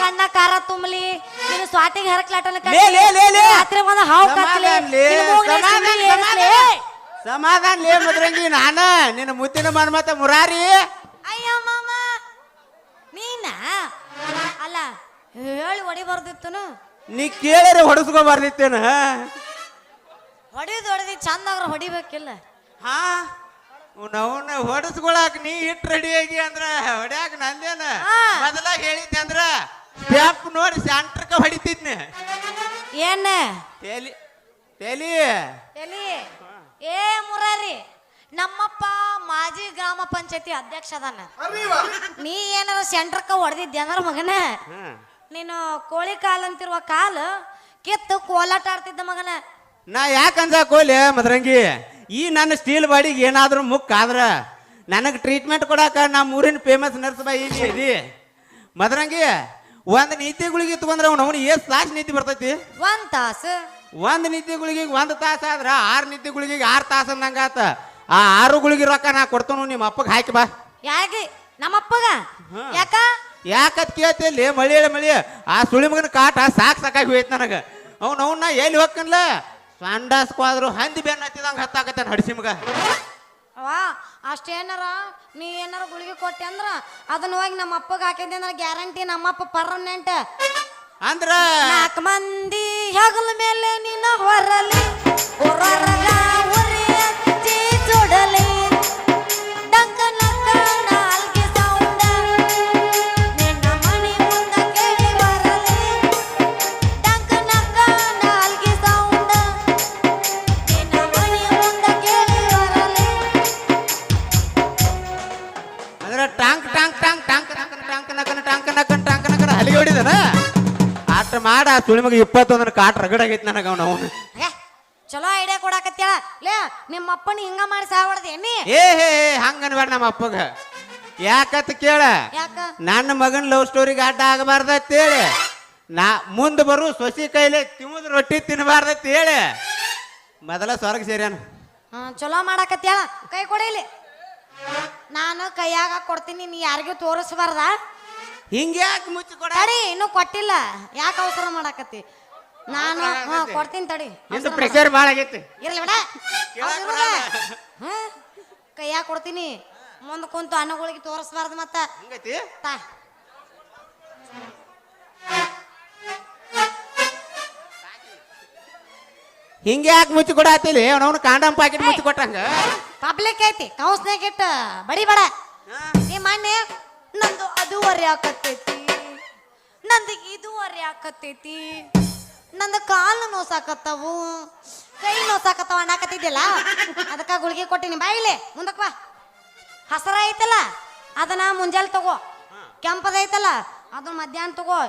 ಕಣ್ಣ ಕಾರ ತುಂಬಲಿ ನೀನು ಸ್ವಾತಿಗೆ ಹರಕ್ಲಾಟನ ರಾತ್ರಿ ಬಂದ ಹಾವು ಸಮಾಧಾನ ಲೇ ಮದ್ರಂಗಿ ನಾನ ನಿನ್ನ ಮುತ್ತಿನ ಮನ್ಮತ ಮುರಾರಿ. ಅಯ್ಯ ಮಾಮ ನೀನ ಅಲ್ಲ ಹೇಳಿ ಹೊಡಿ ಬರ್ದಿತ್ತನು ನೀ ಕೇಳಿದ್ರೆ ಹೊಡಸ್ಕೊ ಬರ್ದಿತ್ತೇನ ಹೊಡಿದ್ ಚಂದಾಗ ಹೊಡಿಬೇಕಿಲ್ಲ. ಹಾ ಅವನ್ನ ಹೊಡಸ್ಕೊಳಕ್ ನೀ ಇಟ್ ರೆಡಿಯಾಗಿ ಅಂದ್ರ ಹೊಡ್ಯಾಕ ನಂದೇನ ಮೊದಲಾಗ ಹೇಳಿದ್ದೆ ಅಂದ್ರ ಸ್ಟ್ಯಾಪ್ ನೋಡಿ ಸೆಂಟ್ರಕ ಹೊಡಿತಿದ್ನೆ. ಏನ ತೇಲಿ ತೇಲಿ ಎಲ್ಲಿ ಏ ಮುರಾರಿ ನಮ್ಮಪ್ಪ ಮಾಜಿ ಗ್ರಾಮ ಪಂಚಾಯತಿ ಅಧ್ಯಕ್ಷ ಅದಾನ. ನೀ ಏನಾರ ಸೆಂಟ್ರಕ್ಕ ಹೊಡೆದಿದ್ದೆ ಅಂದ್ರ ಮಗನ ನೀನು ಕೋಳಿ ಕಾಲ್ ಅಂತಿರುವ ಕಾಲು ಕಿತ್ತು ಕೋಲಾಟ ಆಡ್ತಿದ್ದ ಮಗನ. ನಾ ಯಾಕಂದ ಕೋಲಿ ಮದ್ರಂಗಿ ಈ ನನ್ನ ಸ್ಟೀಲ್ ಬಾಡಿಗೆ ಏನಾದ್ರು ಮುಕ್ ಆದ್ರ ನನಗೆ ಟ್ರೀಟ್ಮೆಂಟ್ ಕೊಡಾಕ ನಮ್ಮ ಊರಿನ ಫೇಮಸ್ ನರ್ಸ್ ಬಾಯಿ ಇದಿ ಮದ್ರಂಗಿ ಒಂದ್ ನೀತಿಗಳಿಗೆ ತಗೊಂಡ್ರ ಅವನು ಎಷ್ಟು ತಾಸು ನೀತಿ ಬರ್ತೈತಿ? 1 ತಾಸು. ಒಂದ್ ನೀತಿಗಳಿಗೆ 1 ತಾಸು ಆದ್ರ 6 ನೀತಿಗಳಿಗೆ 6 ತಾಸು ಅಂದಂಗಾತ. ಆ 6 ಗುಳಿಗೆ ರೊಕ್ಕ ನಾ ಕೊಡ್ತಾನು ನಿಮ್ಮ ಅಪ್ಪಗೆ ಹಾಕಿ ಬಾ. ಯಾಕೆ ನಮ್ಮಪ್ಪಗ ಯಾಕ ಯಾಕತ್ ಕೇಳ್ತಿಲ್ಲಿ ಮಳಿ ಮಳಿ ಆ ಸುಳಿ ಮಗನ ಕಾಟ ಸಾಕಾಗಿ ಹೋಯ್ತು ನನಗೆ. ಅವನ್ನ ಎಲ್ಲಿ ಹೋಗ್ಕನ್ಲ ಸಂಡಾಸ್ಕೋದ್ರು ಹಂದಿ ಬೆನ್ನ ಹತ್ತಿದಂಗ ಹತ್ತಾಕತ್ತಾನ ಹಡಿಸಿ ಮಗ. ವಾ ಅಷ್ಟೇನಾರ ನೀ ಏನಾರ ಗುಳಿಗೆ ಕೊಟ್ಟೆ ಅಂದ್ರ ಅದನ್ನ ಹೋಗಿ ನಮ್ಮ ಅಪ್ಪಗ ಹಾಕಿದ್ದೆ ಅಂದ್ರೆ ಗ್ಯಾರಂಟಿ ನಮ್ಮಪ್ಪ ಪರ್ಮನೆಂಟ್ ಅಂದ್ರ 4 ಮಂದಿ ಹೆಗಲ ಮೇಲೆ ನಿನ್ನ ಹೊರಲಿ ಹೊರಗ ಉರಿ ಹಚ್ಚಿ ಸುಡಲಿ ಡಂಕ ನಕ್ಕ ನಾಲ್ಗೆ ಸೌಂಡ ನಿನ್ನ ಮನೆ ಮುಂದ ಕೇಳಿ ಬರಲಿ ಡಂಕ ನಕ್ಕ ನಾಲ್ಗೆ ಸೌಂಡ ನಿನ್ನ ಮನೆ ಮುಂದ ಕೇಳಿ ಬರಲಿ. ಅಂದ್ರ ಟಾಂಕ್ ಟಾಂಕ್ ಟಾಂಕ್ ಟಾಂಕ್ ನಕನ ಟಾಂಕ್ ನಕನ ಟಾಂಕ್ ನಕನ ಟಾಂಕ್ ನಕನ ಹಲಿಗೆ ಹೊಡಿದನ ಆಟ ಮಾಡ ಆ ಸುಳಿ ಮಗ 21 ಕಾಟ್ ರಗಡಾಗೈತಿ ನನಗ ಅವನು. ಚಲೋ ಐಡಿಯಾ ಕೊಡಾಕತ್ಯಾಳ ಲೇ ನಿಮ್ಮ ಅಪ್ಪನ ಹಿಂಗ ಮಾಡಿ ಸಾವಡ್ದೆ ನೀ. ಹೇ ಹಂಗನ್ಬೇಡ ನಮ್ಮ ಅಪ್ಪಗ ಯಾಕತ್ ಕೇಳ ಯಾಕ ನನ್ನ ಮಗನ ಲವ್ ಸ್ಟೋರಿಗೆ ಅಡ್ಡ ಆಗಬಾರ್ದತ್ತೇಳಿ ನಾ ಮುಂದೆ ಬರು ಸೊಸಿ ಕೈಲಿ ತಿಮ್ಮದ ರೊಟ್ಟಿ ತಿನ್ನಬಾರ್ದತ್ತೇಳಿ ಮೊದಲ ಸ್ವರ್ಗ ಸೇರ್ಯಾನ. ಚಲೋ ಮಾಡಾಕತ್ಯಾಳ ಕೈ ಕೊಡಿಲಿ ನಾನು ಕೈಯಾಗ ಕೊಡ್ತೀನಿ ನೀ ಯಾರಿಗೂ ತೋರಿಸ್ಬಾರ್ದ. ಹಿಂಗ್ಯಾಕೆ ಮುಚ್ಚಿ ಕೊಡ ತಡಿ ಇನ್ನೂ ಕೊಟ್ಟಿಲ್ಲ ಯಾಕೆ ಅವಸರ ಮಾಡಾಕತ್ತಿ ನಾನು ಕೊಡ್ತೀನಿ ತಡಿ ನಿಂದು ಪ್ರೆಷರ್ ಭಾಳ ಆಗೈತಿ ಇರ್ಲಿ ಬಿಡ ಕೈಯಾಗ ಕೊಡ್ತೀನಿ ಮುಂದೆ ಕುಂತು ಅನ್ನಗಳಿಗೆ ತೋರಿಸ್ಬಾರ್ದು ಮತ್ತ ಹಂಗೈತಿ ತಾ ಹಿಂಗ್ಯಾಕೆ ಮುಚ್ಚಿ ಕೊಡಾತಿಲಿ ಅವನವನು ಕಾಂಡಮ್ ಪಾಕೆಟ್ ಮುಚ್ಚಿ ಕೊಟ್ಟಂಗ ಪಬ್ಲಿಕ್ ಐತಿ ಕೌನ್ಸ್ನಾಗ ಇಟ್ಟು ಬಡಿ ಬಡ ಈ ಮೊನ್ನೆ ನಂದು ಅದುವರೆ ಆಕತ್ತೈತಿ ನಂದು ಇದುವರೆ ಆಕತ್ತೈತಿ ನಂದು ಕಾಲು ನೋಸಾಕತ್ತವು ಕೈ ನೋಸಾಕತ್ತವ ಅನ್ನಕತ್ತಿದ್ದಿಲ್ಲ ಅದಕ್ಕೆ ಗುಳಿಗೆ ಕೊಟ್ಟಿನಿ ಬಾಯಿಲೆ ಮುಂದಕ್ಕೆ ಬಾ. ಹಸರ ಐತಲ್ಲ ಅದನ್ನ ಮುಂಜಾನೆ ತಗೋ, ಕೆಂಪದೈತಲ್ಲ ಅದನ್ನ ಮಧ್ಯಾಹ್ನ ತಗೋ,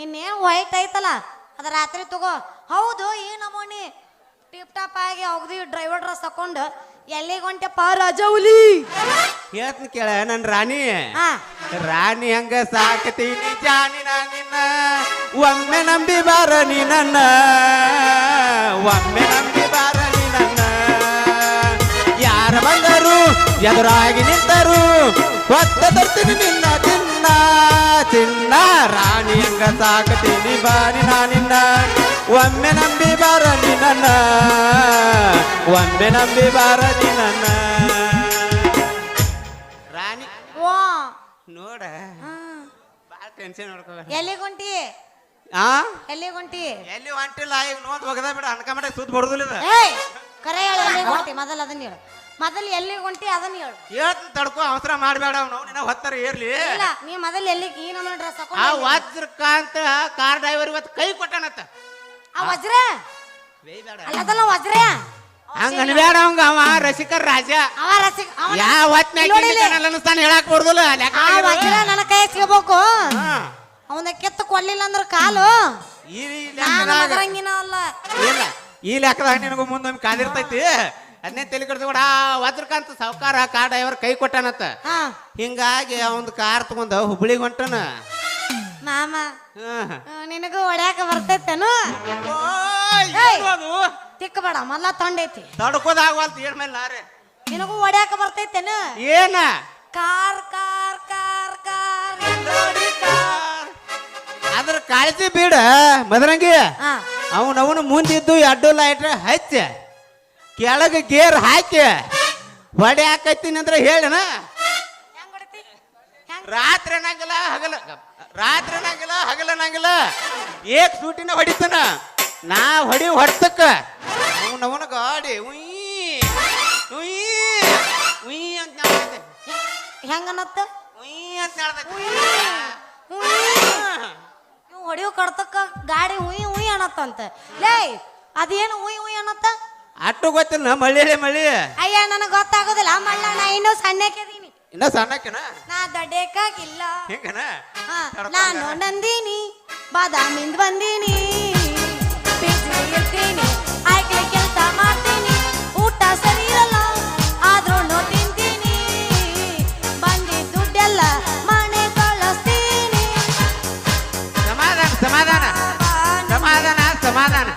ಇನ್ನೇನು ವೈಟ್ ಐತಲ್ಲ ಅದ ರಾತ್ರಿ ತಗೋ. ಹೌದು ಈ ನಮೂನಿ ಟಿಪ್ ಟಾಪ್ ಆಗಿ ಹೋಗ್ದಿ ಡ್ರೈವರ್ ಡ್ರೆಸ್ ತಕೊಂಡು ಎಲ್ಲಿಗೆ ಹೊಂಟೆಪ್ಪ ರಜೌಲಿ ಹೇಳ್ತೀನಿ ಕೇಳ ನನ್ನ ರಾಣಿ ಹಂಗ ಸಾಕತೀನಿ ಜಾನಿ ನಿನ್ನ ಒಮ್ಮೆ ನಂಬಿ ಬಾರ ನೀ ನನ್ನ ಒಮ್ಮೆ ನಂಬಿ ಬಾರ ನೀ ನನ್ನ ಯಾರ ಬಂದರು ಎದುರಾಗಿ ನಿಂತರು ಹೊತ್ತ ತರ್ತೀನಿ ನಿನ್ನ ತಿನ್ನ ಚಿನ್ನ ರಾಣಿ ಹಂಗ ಸಾಕತೀನಿ ಬಾರಿ ನಿನ್ನ ಒಮ್ಮೆ ನಂಬಿ ಬಾರ ನೀ ನನ್ನ ಒಮ್ಮೆ ನಂಬಿ ಬಾರ ನೀ ನನ್ನ ರಾಣಿ ನೋಡ ಬಾಳ ಟೆನ್ಷನ್ ನೋಡ್ಕೋಬೇಡ. ಎಲ್ಲಿಗೆ ಹೊಂಟಿ ಎಲ್ಲಿಗೆ ಹೊಂಟಿ ಎಲ್ಲಿ ಹೊಂಟಿಲ್ಲ ಈಗ ನೋಡ್ ಒಗದ ಬಿಡ ಅನ್ಕಮಟ ಸುತ್ತ ಬರುದಿಲ್ಲ. ಕರೆ ಹೇಳು ಎಲ್ಲಿಗೆ ಹೊಂಟಿ ಮೊದಲು ಅದನ್ನ ಹೇಳು ಮೊದಲು ಎಲ್ಲಿಗೆ ಹೊಂಟಿ ಅದನ್ನ ಹೇಳು. ಹೇಳ್ತೀನಿ ತಡ್ಕೋ ಅವಸರ ಮಾಡಬೇಡ ಅವ್ನು ಹೊತ್ತರ ಇರ್ಲಿ. ಇಲ್ಲ ನೀ ಮೊದಲು ಎಲ್ಲಿಗೆ ಈ ನಮ್ಮ ಡ್ರೆಸ್ ಆ ಹಾಕೊಂಡು ವಜ್ರಕಾಂತ ಕಾರ್ ಡ್ರೈವರ್ ಇವತ್ತು ಕೈ ಕೊಟ್ಟಾನತ್ತ. ಆ ವಜ್ರ ಅಲ್ಲದಲ್ಲ ವಜ್ರ ಹಂಗ ಅನ್ಬೇಡ ಅವಂಗ ಅವ ರಸಿಕರ್ ರಾಜ ಅವ ರಸಿಕ ಯಾವ ಹೊತ್ನಾಗ ಹೇಳಕ್ ಬರುದಿಲ್ಲ. ಆ ವಜ್ರ ನನ್ನ ಕೈ ಸಿಗಬೇಕು ಅವನ ಕೆತ್ತ ಕೊಡ್ಲಿಲ್ಲ ಅಂದ್ರ ಕಾಲು ಅಲ್ಲ ಇಲ್ಲ ಈ ಲೆಕ್ಕದಾಗ ನಿನಗೂ ಮುಂದೊಮ್ಮೆ ಕಾದಿರ್ತೈತಿ. ಅದನ್ನೇ ತಲೆ ಕಡ್ಸ್ಕೊಡ. ವಜ್ರಕಾಂತ ಸಾವ್ಕಾರ ಕಾರ್ ಡ್ರೈವರ್ ಕೈ ಕೊಟ್ಟಾನತ್ತ. ಹಿಂಗಾಗಿ ಅವಂದ್ ಕಾರ್ ತಗೊಂಡ ಹುಬ್ಳಿಗೆ ಹೊಂಟನ. ಮಾಮ ನಿನಗೂ ಹೊಡ್ಯಾಕ ಬರ್ತೈತೇನು? ತಿಕ್ಕಬೇಡ ಮಲ್ಲ ತೊಂಡೈತಿ ತಡ್ಕೋದಾಗವಲ್ತ ಏನ್ ಮೇಲೆ ನಾರೇ ನಿನಗೂ ಹೊಡ್ಯಾಕ ಬರ್ತೈತೇನು? ಏನ ಕಾರ್ ಕಾರ್ ಕಾರ್ ಕಾರ್ ಅದ ಅದ್ರ ಕಾಳಜಿ ಬೀಡ ಮದರಂಗಿ ಹಾ ಅವನವನು ಮುಂದಿದ್ದು ಅಡ್ಡು ಲೈಟ್ ಹಚ್ಚ ಕೆಳಗೆ ಗೇರ್ ಹಾಕಿ ಹೊಡೆ ಹಾಕತ್ತೀನಿ ಅಂದ್ರೆ ಹೇಳನ ಹೆಂಗ್ ಹೊಡಿತಿ ಹೆಂಗ್ ರಾತ್ರಿ ಅನ್ನಂಗಿಲ್ಲ ಹಗಲನ್ನಂಗಿಲ್ಲ ಏಕ್ ಸೂಟಿನ ಹೊಡಿತಾನ ನಾ ಹೊಡ್ತಕ್ಕ ಅವನವನ ಗಾಡಿ ಉಯ್ ಉಯ್ ಉಯ್ ಅಂತ ನಾಡ್ತೈತೆ. ಹೆಂಗನ್ನತ್ತ ಉಯ್ ಅಂತ ನಾಡ್ತೈತೆ. ನೀವು ಹೊಡಿಯೋ ಕಡ್ತಕ್ಕ ಗಾಡಿ ಹುಯ್ ಹುಯ್ ಅನ್ನತ್ತಂತ ಲೇ ಅದೇನು ಹುಯ್ ಹುಯ್ ಅನ್ನತ್ತ ಅಟ್ಟು ಗೊತ್ತಿಲ್ಲ ಮಳ್ಳಿ ಮಳ್ಳಿ ಅಯ್ಯ ನನಗೆ ಗೊತ್ತಾಗೋದಿಲ್ಲ ಮಳ್ಳ ನಾ ಇನ್ನೂ ಸಣ್ಣಕ್ಕಿದೀನಿ ಇನ್ನ ಸಣ್ಣಕ್ಕೆನ ನಾ ದೊಡ್ಡಕ್ಕಾಗಿಲ್ಲ ಹೆಂಗನ ಹಾ, ನಾನು ನಂದಿನಿ ಬಾದಾಮಿಂದ ಬಂದೀನಿ ಬಿಸಿ ಇರ್ತೀನಿ ಆಯ್ಕೆ ಕೆಲಸ ಮಾಡ್ತೀನಿ ಊಟ ಸರಿ ಇರಲ್ಲ ಆದ್ರೂ ತಿಂತೀನಿ ಬಂದಿದ್ದ ದುಡ್ಡೆಲ್ಲ ಮನೆ ಕಳಿಸ್ತೀನಿ ಸಮಾಧಾನ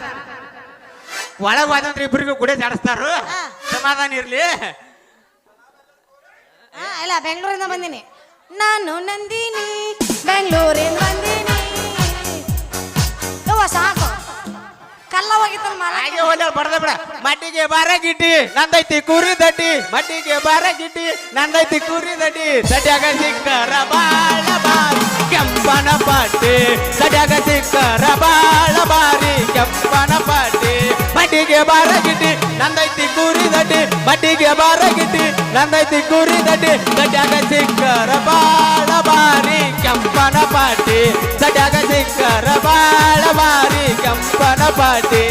ಒಳಗ್ ಹೋದಂದ್ರೆ ಇಬ್ಬರಿಗೂ ಗುಡಿ ಜಾಡಿಸ್ತಾರ ಹಾ. ಸಮಾಧಾನ ಇರ್ಲಿ. ಇಲ್ಲ ಬೆಂಗಳೂರಿಂದ ಬಂದೀನಿ ನಾನು ನಂದಿನಿ ಬೆಂಗಳೂರಿಂದ ಬಂದೀನಿ ಯವ್ವ ಸಾಕು ಕಲ್ಲ ಹೋಗಿತ್ತಲ್ಲ ಮರ ಹಾಗೆ ಒಳ್ಳೆ ಬಡದ ಬಿಡ ಮಟ್ಟಿಗೆ ಬಾರ ಗಿಟ್ಟಿ ನಂದೈತಿ ಕೂರಿ ದಡ್ಡಿ ಮಟ್ಟಿಗೆ ಬಾರ ಗಿಟ್ಟಿ ನಂದೈತಿ ಕೂರಿ ದಡ್ಡಿ ಸಡ್ಯಾಗ ಸಿಕ್ಕರ ಬಾಳ ಬಾರಿ ಕೆಂಪನ ಪಾಟಿ ಸಡ್ಯಾಗ ಸಿಕ್ಕರ ಬಾಳ ಬಾರಿ ಕೆಂಪನ ಪಾಟಿ ಮಟ್ಟಿಗೆ ಬಾರ ಗಿಟ್ಟಿ ನಂದೈತಿ ಕೂರಿ ದಡ್ಡಿ ಮಟ್ಟಿಗೆ ಬಾರ ಗಿಟ್ಟಿ ನಂದೈತಿ ಕೂರಿ ದಡ್ಡಿ ಸಡ್ಯಾಗ ಸಿಕ್ಕರ ಬಾಳ ಬಾರಿ ಕೆಂಪನ ಪಾಟಿ ಸಡ್ಯಾಗ ಸಿಕ್ಕರ ಬಾಳ ಬಾರಿ ಕೆಂಪನ ಪಾಟಿ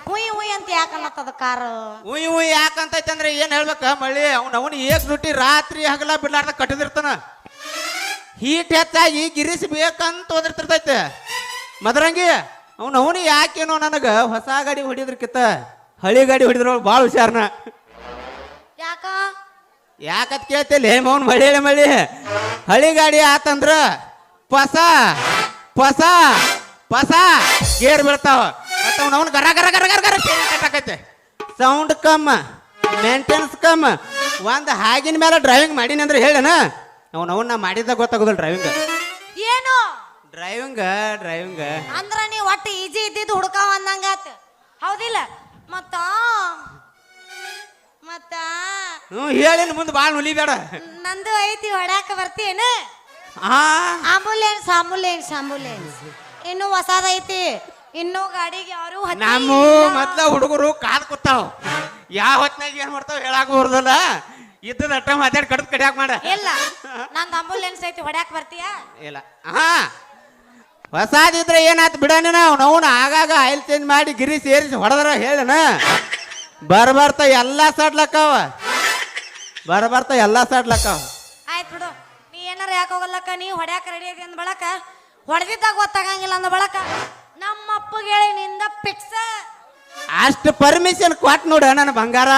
ಹುಯ್ ಹುಯ್ ಅಂತ ಯಾಕನ್ನತ್ತದ ಕಾರು ಉಯ್ ಉಯ್ ಯಾಕಂತೈತೆ ಅಂದ್ರೆ ಏನ್ ಹೇಳ್ಬೇಕ ಮಳ್ಳಿ ಅವನು ಏಕ್ ದುಟ್ಟಿ ರಾತ್ರಿ ಹಗಲ ಬಿಡ್ಲಾರ್ದ ಕಟ್ಟದಿರ್ತಾನ ಹೀಟ್ ಹೆಚ್ಚಾಗಿ ಗಿರಿಸಿ ಬೇಕಂತ ಓದಿರ್ತಿರ್ತೈತೆ ಮದರಂಗಿ ಅವನು ಯಾಕೇನೋ ನನಗ ಹೊಸ ಗಾಡಿ ಹೊಡಿದ್ರಕ್ಕಿತ್ತ ಹಳಿ ಗಾಡಿ ಹೊಡಿದ್ರ ಭಾಳ ಹುಷಾರ್ನ ಯಾಕ ಯಾಕತ್ ಕೇಳ್ತಿಲ್ಲ ಮೌನ್ ಮಳಿ ಹಳಿ ಗಾಡಿ ಆತಂದ್ರ ಪಸ ಪಸ ಪಸ ಗೇರ್ ಬೀಳ್ತಾವ ಮತ್ತ ಅವನು ಗರ ಗರ ಗರ ಗರ ಗರ ಕಟ್ಟಾಕೈತೆ ಸೌಂಡ್ ಕಮ್ಮ ಮೇಂಟೆನೆನ್ಸ್ ಕಮ್ಮ ಒಂದು ಹಾಗಿನ ಮೇಲೆ ಡ್ರೈವಿಂಗ್ ಮಾಡೀನಿ ಅಂದ್ರೆ ಹೇಳನ ಅವನವನ್ನ ನಾ ಮಾಡಿದ್ದ ಗೊತ್ತಾಗೋದಿಲ್ಲ ಏನು ಡ್ರೈವಿಂಗ್ ಅಂದ್ರ ನೀ ಒಟ್ಟು ಈಜಿ ಇದ್ದಿದ್ದು ಹುಡ್ಕಾವ ಅಂದಂಗಾತ ಹೌದಿಲ್ಲ ಮತ್ತ ಮತ್ತ ಹೇಳಿನ ಮುಂದೆ ಭಾಳ ನುಲಿಬೇಡ ನಂದು ಐತಿ ಹೊಡ್ಯಾಕ ಬರ್ತೀಯೇನು ಆ ಆಂಬುಲೆನ್ಸ್ ಇನ್ನು ಹೊಸದೈತಿ ಇನ್ನು ಗಾಡಿಗೆ ಯಾರು ನಮ್ಮ ಮೊದ್ಲ ಹುಡುಗರು ಕಾದ್ ಕೂತಾವ ಯಾವ ಹೊತ್ನಾಗ ಏನ್ ಮಾಡ್ತಾವ ಹೇಳಾಕ ಬರೋದಲ್ಲ ಇದ್ದದ ಅಟ್ಟ ಮಾತಾಡಿ ಕಡ್ದು ಕಡಿಯಾಕ ಮಾಡ ಇಲ್ಲ ನಂದು ಆಂಬುಲೆನ್ಸ್ ಐತಿ ಹೊಡ್ಯಾಕ ಬರ್ತೀಯಾ ಇಲ್ಲ ಹಾ ಹೊಸಾದಿದ್ರೆ ಏನಾಯ್ತು ಬಿಡಣ ಅವನು ಆಗಾಗ ಆಯಿಲ್ ಚೇಂಜ್ ಮಾಡಿ ಗಿರಿ ಸೇರಿಸಿ ಹೊಡೆದ್ರ ಹೇಳನ ಬರ್ಬರ್ತಾ ಎಲ್ಲಾ ಸಡ್ಲಕ್ಕಾವ ಆಯ್ತು ಬಿಡು ನೀ ಏನಾರ ಯಾಕೆ ಹೋಗಲ್ಲಕ್ಕ ನೀ ಹೊಡ್ಯಾಕ ರೆಡಿ ಐತಿ ಅಂದ ಬಳಕ ಹೊಡೆದಿದ್ದಾಗ ಗೊತ್ತಾಗಂಗಿಲ್ಲ ಅಂದ ಬಳಕ ನಮ್ಮ ಅಪ್ಪಗೆ ಹೇಳಿ ನಿಂದ ಫಿಕ್ಸ್ ಅಷ್ಟು ಪರ್ಮಿಷನ್ ಕೊಟ್ ನೋಡ ನನ್ನ ಬಂಗಾರ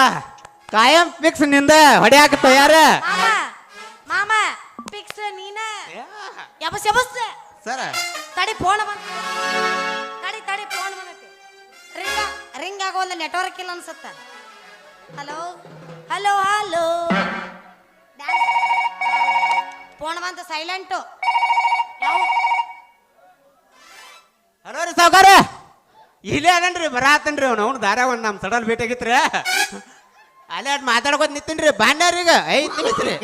ಕಾಯಂ ಫಿಕ್ಸ್ ನಿಂದ ಹೊಡ್ಯಾಕ ತಯಾರ ಮಾಮ ಫಿಕ್ಸ್ ನೀನ ಯಬಸ್ ಸರ ತಡಿ ಫೋನ್ ಬಂತ ತಡಿ ಫೋನ್ ಬಂದೈತಿ ರಿಂಗ್ ಆಗೋ ಒಂದು ನೆಟ್ವರ್ಕ್ ಇಲ್ಲ ಅನ್ಸುತ್ತ ಹಲೋ ಫೋನ್ ಬಂತ ಸೈಲೆಂಟು ಹಲೋ ರೀ ಸಾವುಕಾರ ಇಲ್ಲೇ ಅದನ್ರಿ ಬರಾತನ್ರಿ ಅವ್ನು ದಾರ ಒಂದು ನಮ್ಮ ಸಡಲ್ ಭೇಟಿಯಾಗಿತ್ರಿ ಅಲ್ಲೇ ಅಟ್ ಮಾತಾಡ್ಕೊತ ನಿಂತೀನ್ರಿ ಬಾಂಡ್ಯಾರೀಗ 5 ನಿಮಿಷ ರೀ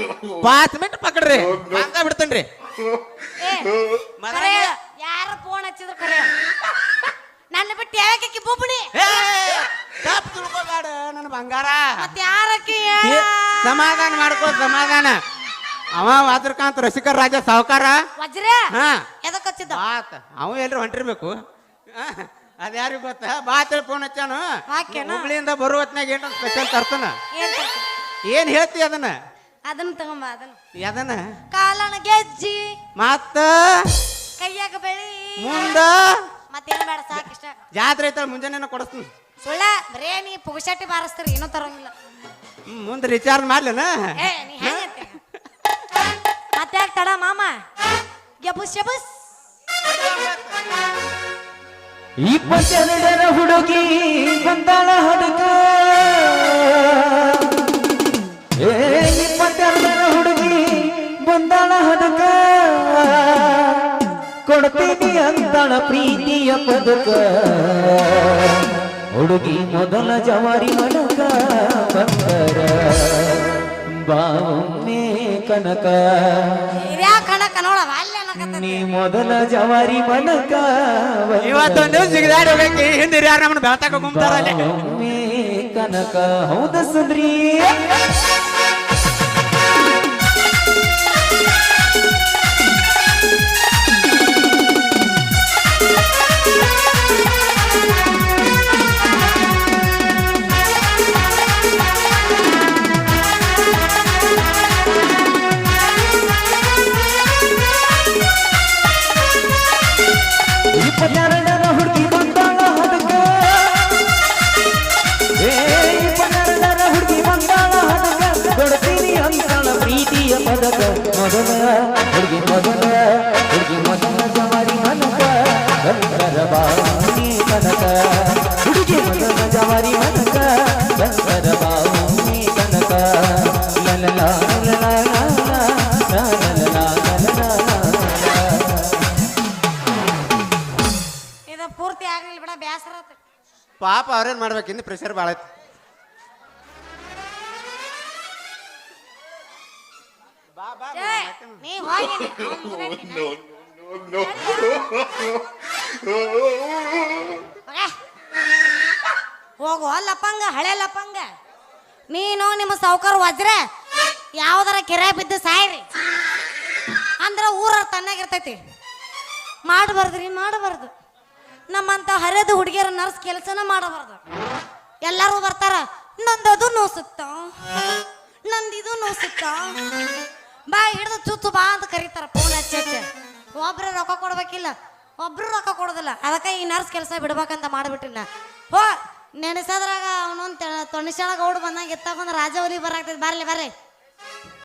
5 ಮಿನಿಟ್ ಪಕಡ್ರಿ ಬಂದ ಬಿಡ್ತೇನ್ರಿ ಯಾರ ಫೋನ್ ಹಚ್ಚಿದ್ರು ಕರೆ ನನ್ನ ಬಿಟ್ಟು ಯಾಕೆ ಬೊಬ್ಬಣಿ ತಪ್ಪು ತಿಳ್ಕೊಬೇಡ ನನ್ನ ಬಂಗಾರ ಮತ್ತೆ ಯಾರಕ್ಕೆ ಸಮಾಧಾನ ಮಾಡ್ಕೋ ಸಮಾಧಾನ ಅವ ವಾದ್ರಕಾಂತ ರಸಿಕರ್ ರಾಜ ಸಾವುಕಾರ ವಜ್ರ ಹಾ ಎದಕ್ ಹಚ್ಚಿದ್ದ ಬಾತ್ ಅವ ಎಲ್ರು ಹೊಂಟಿರ್ಬೇಕು ಅದ್ಯಾರಿಗೆ ಗೊತ್ತ ಬಾತ್ ಫೋನ್ ಹಚ್ಚಾನು ಹುಬ್ಳಿಯಿಂದ ಬರುವ ಹೊತ್ನಾಗ ಏನು ಸ್ಪೆಷಲ್ ತರ್ತಾನ ಏನ್ ಹೇಳ್ತಿ ಅದನ್ನ ತಗೊಂಬ ಅದನ್ನ ಕಾಲನ ಗೆಜ್ಜಿ ಮತ್ತ ಕೈಯಾಗ ಬೆಳಿ ಮುಂದ ಮತ್ತೇನು ಬೇಡ ಸಾಕಿಷ್ಟ ಜಾತ್ರೆ ಐತಳ ಮುಂಜಾನೆ ಕೊಡಿಸ್ತೀನಿ ಸುಳ್ಳ ಬರೇ ನೀ ಪುಗಶಟ್ಟಿ ಬಾರಿಸ್ತೀರಿ ಏನೂ ತರಂಗಿಲ್ಲ ಮುಂದೆ ರಿಚಾರ್ಜ್ ಮಾಡ್ಲೇನ ನೀ ಹೆಂಗಂತೆ ಮತ್ತೆ ಯಾಕೆ ತಡ ಮಾಮ ಯಬುಸ್ 22ರ ಹುಡುಗಿ ಬಂದಾಳ ಹುಡುಗ 22ರ ಹುಡುಗಿ ಬಂದಾಳ ಹುಡುಗ ಕೊಡ್ತೀನಿ ಅಂತಾಳ ಪ್ರೀತಿಯ ಪದಕ ಹುಡುಗಿ ಮೊದಲ ಜವಾರಿ ಮನಕ ಬಂದರ ಬಾವೊಮ್ಮೆ ಕನಕ ಹಿರಿಯ ಕಣಕ ನೋಡವ ಅಲ್ಲೇ ಅನ್ನಕತ್ತೈತಿ. ನೀ ಮೊದಲ ಜವಾರಿ ಮನಕ ಇವತ್ತೊಂದು ಸಿಗದಾಡಿ ಹೋಗಕ್ಕೆ ಹಿಂದಿರಿ ಯಾರು ನಮ್ಮನ್ನ ಬೆಳತಾಕ ಗುಮ್ತಾರ ಅಲ್ಲಿ ಬಾವೊಮ್ಮೆ ಕನಕ ಹೌದ ಸುಂದ್ರಿ ಇಪ್ಪತ್ತೆರಡರ ಹುಡುಗಿ ಬಂದಾಳ ಹದಕ ಇಪ್ಪತ್ತೆರಡರ ಹುಡುಗಿ ಬಂದಾಳ ಹದಕ ಕೊಡ್ತೀನಿ ಅಂತಾಳ ಪ್ರೀತಿಯ ಪದಕ ಮೊದಲ ಹುಡುಗಿ ಮೊದಲ ಜವಾರಿ ಮನಕ ಬಂದರ ಬಾವನಿ ಕನಕ ಹುಡುಗಿ ಮೊದಲ ಜವಾರಿ ಮನಕ ಬಂದರ ಬಾವನಿ ಕನಕ ಲಲಲ ಇದು ಪೂರ್ತಿ ಆಗ್ಲಿಲ್ಲ ಬಿಡ ಬ್ಯಾಸರ ಆತು. ಪಾಪ ಅವ್ರೇನ್ ಮಾಡ್ಬೇಕು ಇನ್ನು ಪ್ರೆಷರ್ ಭಾಳ ಐತಿ ಏ, ನೀ ಹೋಗಿ ಹೋಗು ಲಪಂಗ ಹಳೆ ಲಪಂಗ ನೀನು ನಿಮ್ಮ ಸಾವುಕಾರ ವಜ್ರ ಯಾವ್ದಾರ ಕೆರೆ ಬಿದ್ದು ಸಾಯ್ರಿ ಅಂದ್ರ ಊರ ತಣ್ಣಾಗಿರ್ತೈತಿ. ಮಾಡಬಾರ್ದು ನಮ್ಮಂತ ಹರಿದು ಹುಡುಗಿಯರ ನರ್ಸ್ ಕೆಲಸನ ಮಾಡಬಾರ್ದು. ಎಲ್ಲರೂ ಬರ್ತಾರ ನಂದದು ನೋಸುತ್ತ ನಂದಿದು ನೋಸುತ್ತ ಬಾ ಹಿಡಿದು ಚುಚ್ಚು ಬಾ ಅಂತ ಕರೀತಾರ ಫೋನ್ ಹಚ್ಚ ಒಬ್ರು ರೊಕ್ಕ ಕೊಡ್ಬೇಕಿಲ್ಲ, ಒಬ್ರು ರೊಕ್ಕ ಕೊಡೋದಿಲ್ಲ. ಅದಕ್ಕೆ ಈ ನರ್ಸ್ ಕೆಲಸ ಬಿಡ್ಬೇಕಂತ ಮಾಡಿಬಿಟ್ಟಿನ. ಹೋ ನೆನೆಸದ್ರಾಗ ಅವನೊಂದು ತೊಣಿಸಾಳ ಗೌಡ್ ಬಂದಂಗೆ ಎತ್ತಾಕೊಂಡ್ ರಾಜವಲಿ ಬರಾಕ್ತೈತಿ. ಬರ್ಲಿ